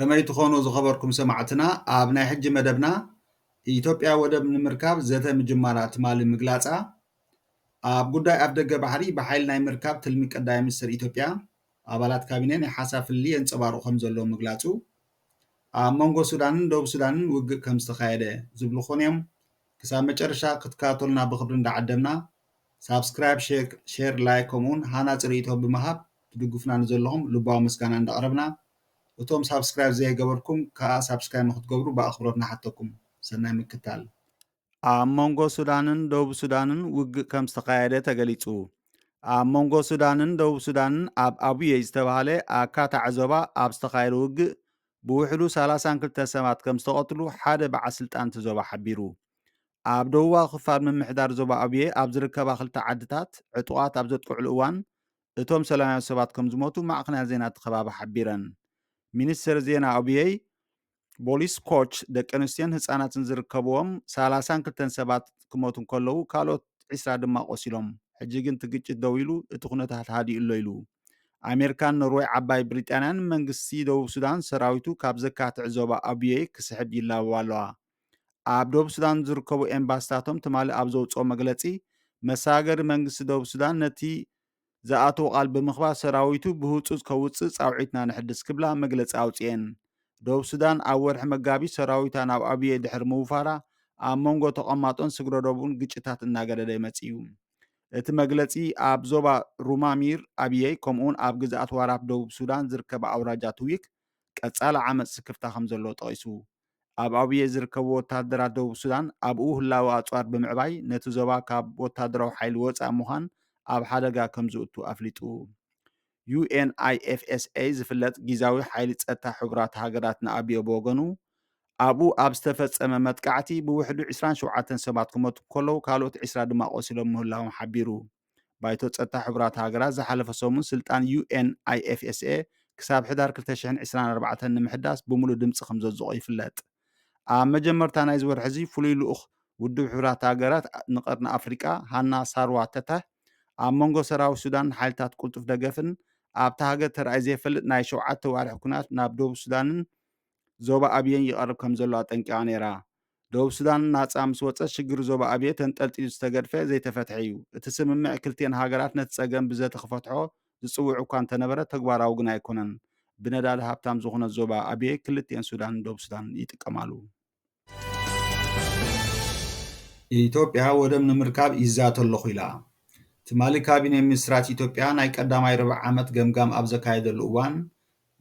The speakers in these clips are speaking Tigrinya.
كما يتخونوا زخبركم سمعتنا أبناء حج مدبنا إثيوبيا ودب نمركاب زيتا مجمرات مال مقلاصة أب قداي أبدأ بحري بحيل ناي مركاب تلميك قداي مصر إثيوبيا أبالات كابينين حساف اللي ينصبارو خمزلو مقلاصو مونغو سودان دوب سودان وق كم استخايدة زبلو خونيم كسام مجرشا كتكاتولنا بخبرن دعدمنا سابسكرايب شير لايك كومون هانا تريتو بمهاب تدقفنا نزلهم لباو مسكانا ندقربنا وتوم سابسكرايب زي قبركم كسابسكرايب مخد قبرو بأخبرنا حتىكم سنة مكتال مونغو سودانن دوب سودانن وق كم استقايدة تقليتو مونغو سودانن دوب سودانن أبي يستوهالي كاتا عزوبا أبستقايد وق بوحدو سالاسان كلتا سمات كم استقطلو حادة بعسلتان تزوبا حبيرو أبدوا خفار من محدار زوبا أبيه أبزركبا خلتا عدتات عطوات أبزت قعلوان اتوم سلام سبات كم زموتو معقنا زينات خباب حبيرن ሚኒስትር ዜና አብይ ፖሊስ ኮች ደቂ ኣንስትዮን ህፃናትን ዝርከብዎም 32 ሰባት ክሞቱን ከለዉ ካልኦት 20 ድማ ቆሲሎም ሕጂ ግን እቲ ግጭት ደው ኢሉ እቲ ኩነታት ሃዲኡ ኣሎ ኢሉ ኣሜሪካን ኖርዌይ ዓባይ ብሪጣንያን መንግስቲ ደቡብ ሱዳን ሰራዊቱ ካብ ዘካትዕ ዞባ ኣብየ ክስሕብ ይላበባ ኣለዋ ኣብ ደቡብ ሱዳን ዝርከቡ ኤምባሲታቶም ትማሊ ኣብ ዘውፅኦ መግለፂ መሳገሪ መንግስቲ ደቡብ ሱዳን ነቲ ዝኣተው ቃል ብምኽባር ሰራዊቱ ብህፁፅ ከውፅእ ፃውዒትና ንሕድስ ክብላ መግለፂ ኣውፅአን ደቡብ ሱዳን ኣብ ወርሒ መጋቢት ሰራዊታ ናብ ኣብየ ድሕሪ ምውፋራ ኣብ መንጎ ተቐማጦን ስግረደቡን ግጭታት እናገደደ ይመፅ እዩ እቲ መግለፂ ኣብ ዞባ ሩማሚር ኣብየ ከምኡውን ኣብ ግዝኣት ዋራፍ ደቡብ ሱዳን ዝርከባ ኣውራጃ ትዊክ ቀፃሊ ዓመፅ ስክፍታ ከም ዘሎ ጠቂሱ ኣብ ኣብየ ዝርከቡ ወታደራት ደቡብ ሱዳን ኣብኡ ህላዊ ኣፅዋር ብምዕባይ ነቲ ዞባ ካብ ወታደራዊ ሓይሊ ወፃእ ምዃን ኣብ ሓደጋ ከም ዝእቱ ኣፍሊጡ UNIFSA ዝፍለጥ ጊዜያዊ ሓይሊ ፀጥታ ሕቡራት ሃገራት ንኣብዮ ብወገኑ ኣብኡ ኣብ ዝተፈፀመ መጥቃዕቲ ብውሕዱ 27 ሰባት ክመቱ ከለዉ ካልኦት 20 ድማ ቆሲሎም ምህላዎም ሓቢሩ ባይቶ ፀጥታ ሕቡራት ሃገራት ዝሓለፈ ሰሙን ስልጣን UNIFSA ክሳብ ሕዳር 2024 ንምሕዳስ ብምሉእ ድምፂ ከም ዘዝቆ ይፍለጥ ኣብ መጀመርታ ናይ ዝወርሒ እዚ ፍሉይ ልኡኽ ውድብ ሕቡራት ሃገራት ንቀርኒ ኣፍሪቃ ሃና ሳርዋ ተተህ ኣብ መንጎ ሰራዊት ሱዳን ሓይልታት ቁልጡፍ ደገፍን ኣብታ ሃገር ተረኣይ ዘይፈልጥ ናይ 7 ዋርሒ ኩናት ናብ ደቡብ ሱዳንን ዞባ ኣብየን ይቐርብ ከም ዘሎ ኣጠንቂቓ ነይራ ደቡብ ሱዳን ናፃ ምስ ወፀት ሽግሪ ዞባ ኣብየ ተንጠልጢሉ ዝተገድፈ ዘይተፈትሐ እዩ እቲ ስምምዕ ክልቲአን ሃገራት ነቲ ፀገም ብዘተ ክፈትሖ ዝፅውዕ እኳ እንተነበረ ተግባራዊ ግን ኣይኮነን ብነዳዲ ሃብታም ዝኾነት ዞባ ኣብየ ክልቲአን ሱዳን ደቡብ ሱዳን ይጥቀማሉ ኢትዮጵያ ወደብ ንምርካብ ይዛተ ኣለኹ ኢላ ትማሊ ካቢኔ ሚኒስትራት ኢትዮጵያ ናይ ቀዳማይ ርብዕ ዓመት ገምጋም ኣብ ዘካየደሉ እዋን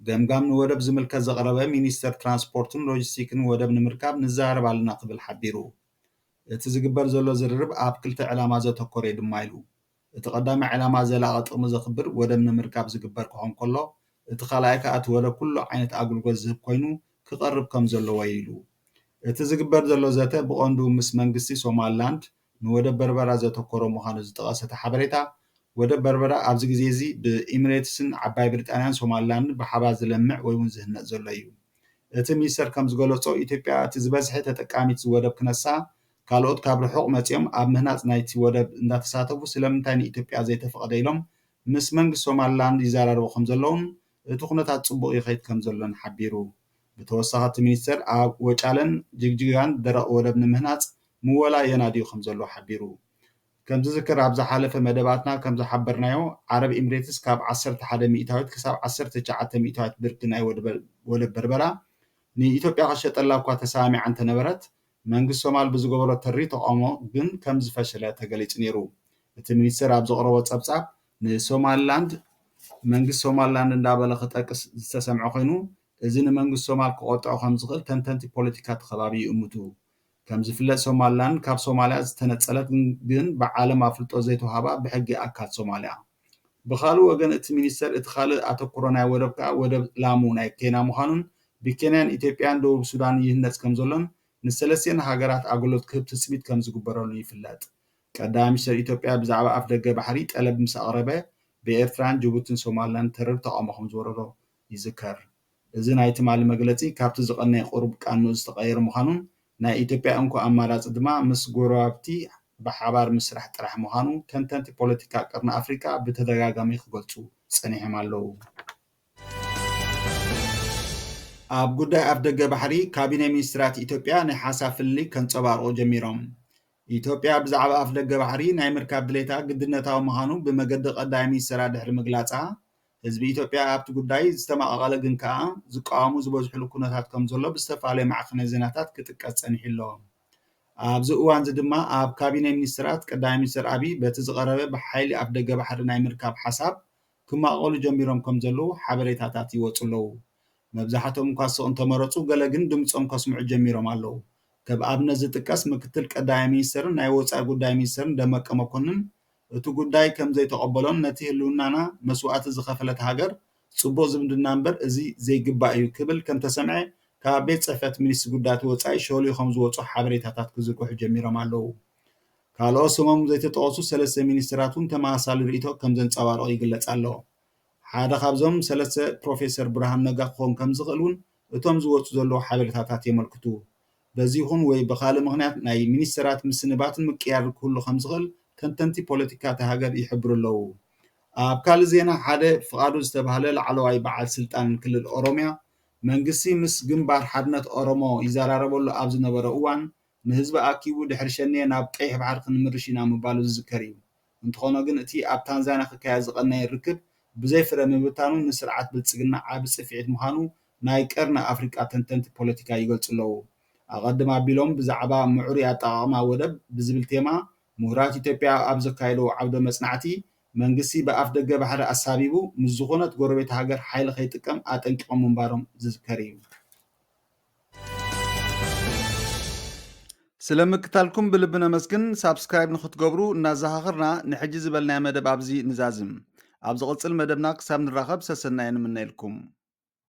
ገምጋም ንወደብ ዝምልከት ዘቕረበ ሚኒስተር ትራንስፖርትን ሎጂስቲክን ወደብ ንምርካብ ንዛረብ ኣለና ክብል ሓቢሩ እቲ ዝግበር ዘሎ ዝርርብ ኣብ ክልተ ዕላማ ዘተኮረ ድማ ኢሉ እቲ ቀዳማይ ዕላማ ዘላቐ ጥቕሚ ዘኽብር ወደብ ንምርካብ ዝግበር ክኾን ከሎ እቲ ካልኣይ ከዓ እቲ ወደብ ኩሉ ዓይነት ኣገልግሎት ዝህብ ኮይኑ ክቐርብ ከም ዘለዎ ኢሉ እቲ ዝግበር ዘሎ ዘተ ብቐንዱ ምስ መንግስቲ ሶማሊላንድ ንወደብ በርበራ ዘተኮረ ምዃኑ ዝጠቐሰተ ሓበሬታ ወደብ በርበራ ኣብዚ ግዜ እዚ ብኢሚሬትስን ዓባይ ብሪጣንያን ሶማሊላንድን ብሓባር ዝለምዕ ወይ እውን ዝህነፅ ዘሎ እዩ እቲ ሚኒስተር ከም ዝገለፆ ኢትዮጵያ እቲ ዝበዝሐ ተጠቃሚት ወደብ ክነሳ ካልኦት ካብ ርሑቕ መፂኦም ኣብ ምህናፅ ናይቲ ወደብ እንዳተሳተፉ ስለምንታይ ንኢትዮጵያ ዘይተፈቐደ ኢሎም ምስ መንግስቲ ሶማሊላንድ ይዘራረቡ ከም ዘለውን እቲ ኩነታት ፅቡቅ ይኸይድ ከም ዘሎን ሓቢሩ ብተወሳኺ እቲ ሚኒስተር ኣብ ወጫለን ጅግጅጋን ደረቕ ወደብ ንምህናፅ ምወላ የናድዩ ከም ዘሎ ሓቢሩ ከም ዝዝክር ኣብ ዝሓለፈ መደባትና ከም ዝሓበርናዮ ዓረብ ኤሚሬትስ ካብ 11 ሚእታዊት ክሳብ 19 ሚእታዊት ብርኪ ናይ ወደብ በርበራ ንኢትዮጵያ ከሸጠላ እኳ ተሰሚዓ እንተነበረት መንግስቲ ሶማል ብዝገበሮ ተሪ ተቃውሞ ግን ከም ዝፈሸለ ተገሊፁ ነይሩ እቲ ሚኒስተር ኣብ ዘቕረቦ ፀብፃብ ንሶማሊላንድ መንግስቲ ሶማሊላንድ እንዳበለ ክጠቅስ ዝተሰምዐ ኮይኑ እዚ ንመንግስቲ ሶማል ክቆጥዖ ከም ዝኽእል ተንተንቲ ፖለቲካ ተኸባቢ ይእምቱ ከም ዝፍለጥ ሶማሊላንድ ካብ ሶማልያ ዝተነፀለት ግን ብዓለም ኣፍልጦ ዘይተዋሃባ ብሕጊ ኣካል ሶማልያ ብኻልእ ወገን እቲ ሚኒስተር እቲ ካልእ ኣተኩሮ ናይ ወደብ ከዓ ወደብ ላሙ ናይ ኬንያ ምዃኑን ብኬንያን ኢትዮጵያን ደቡብ ሱዳን ይህነፅ ከም ዘሎን ንሰለስቲአን ሃገራት ኣገልግሎት ክህብ ትፅቢት ከም ዝግበረሉ ይፍለጥ ቀዳማይ ሚኒስተር ኢትዮጵያ ብዛዕባ ኣፍ ደገ ባሕሪ ጠለብ ምስ ኣቕረበ ብኤርትራን ጅቡትን ሶማሊላንድ ተረር ተቃውሞ ከም ዝወረዶ ይዝከር እዚ ናይ ትማሊ መግለፂ ካብቲ ዝቐነየ ቁሩብ ቃንኡ ዝተቐየረ ምዃኑን ናይ ኢትዮጵያ እንኳ ኣማራፂ ድማ ምስ ጎረባብቲ ብሓባር ምስራሕ ጥራሕ ምዃኑ ተንተንቲ ፖለቲካ ቀርኒ ኣፍሪካ ብተደጋጋሚ ክገልፁ ፀኒሖም ኣለዉ ኣብ ጉዳይ ኣፍ ደገ ባሕሪ ካቢነ ሚኒስትራት ኢትዮጵያ ናይ ሓሳብ ፍልይ ከንፀባርቑ ጀሚሮም ኢትዮጵያ ብዛዕባ ኣፍ ደገ ባሕሪ ናይ ምርካብ ድሌታ ግድነታዊ ምዃኑ ብመገዲ ቀዳይ ሚኒስትራ ድሕሪ ምግላፃ ህዝቢ ኢትዮጵያ ኣብቲ ጉዳይ ዝተማቐቐለ ግን ከዓ ዝቃወሙ ዝበዝሕሉ ኩነታት ከም ዘሎ ብዝተፈላለዩ ማዕኸነ ዜናታት ክጥቀስ ፀኒሑ ኣሎ ኣብዚ እዋን እዚ ድማ ኣብ ካቢነ ሚኒስትራት ቀዳማይ ሚኒስትር ኣብይ በቲ ዝቐረበ ብሓይሊ ኣፍ ደገ ባሕሪ ናይ ምርካብ ሓሳብ ክማቐሉ ጀሚሮም ከም ዘለዉ ሓበሬታታት ይወፁ ኣለዉ መብዛሕትኦም እኳ ስቕ እንተመረፁ ገለ ግን ድምፆም ከስምዑ ጀሚሮም ኣለዉ ከም ኣብነት ዝጥቀስ ምክትል ቀዳማይ ሚኒስትርን ናይ ወፃኢ ጉዳይ ሚኒስትርን ደመቀ መኮንን እቲ ጉዳይ ከም ዘይተቐበሎን ነቲ ህልውናና መስዋእቲ ዝኸፈለት ሃገር ፅቡቅ ዝምድና እምበር እዚ ዘይግባእ እዩ ክብል ከም ተሰምዐ ካብ ቤት ፅሕፈት ሚኒስትሪ ጉዳያት ወፃኢ ሸልዩ ከም ዝወፁ ሓበሬታታት ክዝርግሑ ጀሚሮም ኣለዉ ካልኦት ስሞም ዘይተጠቐሱ ሰለስተ ሚኒስትራት እውን ተመሳሳሊ ርእይቶ ከም ዘንፀባርቑ ይግለጽ ኣሎ ሓደ ካብዞም ሰለስተ ፕሮፌሰር ብርሃኑ ነጋ ክኸውን ከም ዝኽእል እውን እቶም ዝወፁ ዘለዉ ሓበሬታታት የመልክቱ በዚ ይኹን ወይ ብካልእ ምክንያት ናይ ሚኒስትራት ምስንባትን ምቅያር ክህሉ ከም ዝኽእል ተንተንቲ ፖለቲካ እቲ ሃገር ይሕብሩ ኣለዉ ኣብ ካልእ ዜና ሓደ ፍቓዱ ዝተባህለ ላዕለዋይ በዓል ስልጣን ክልል ኦሮምያ መንግስቲ ምስ ግንባር ሓድነት ኦሮሞ ይዘራረበሉ ኣብ ዝነበረ እዋን ንህዝቢ ኣኪቡ ድሕሪ ሸኒየ ናብ ቀይሕ ባሕሪ ክንምርሽ ኢና ምባሉ ዝዝከር እዩ እንትኾነ ግን እቲ ኣብ ታንዛንያ ክካየድ ዝቐነየ ርክብ ብዘይ ፍረ ምብታኑ ንስርዓት ብልፅግና ዓብ ፅፍዒት ምዃኑ ናይ ቀርኒ ኣፍሪቃ ተንተንቲ ፖለቲካ ይገልፁ ኣለዉ ኣቐድማ ኣቢሎም ብዛዕባ ምዑሩይ ኣጠቓቕማ ወደብ ብዝብል ቴማ ምሁራት ኢትዮጵያ ኣብ ዘካየድዎ ዓውደ መፅናዕቲ መንግስቲ ብኣፍ ደገ ባሕሪ ኣሳቢቡ ምስ ዝኾነት ጎረቤት ሃገር ሓይሊ ከይጥቀም ኣጠንቂቖም ምንባሮም ዝዝከር እዩ ስለምክታልኩም ብልቢ ነመስግን ሳብስክራይብ ንኽትገብሩ እናዘኻኽርና ንሕጂ ዝበልናዮ መደብ ኣብዚ ንዛዝም ኣብ ዝቕፅል መደብና ክሳብ ንራኸብ ሰሰናየ ንምነየልኩም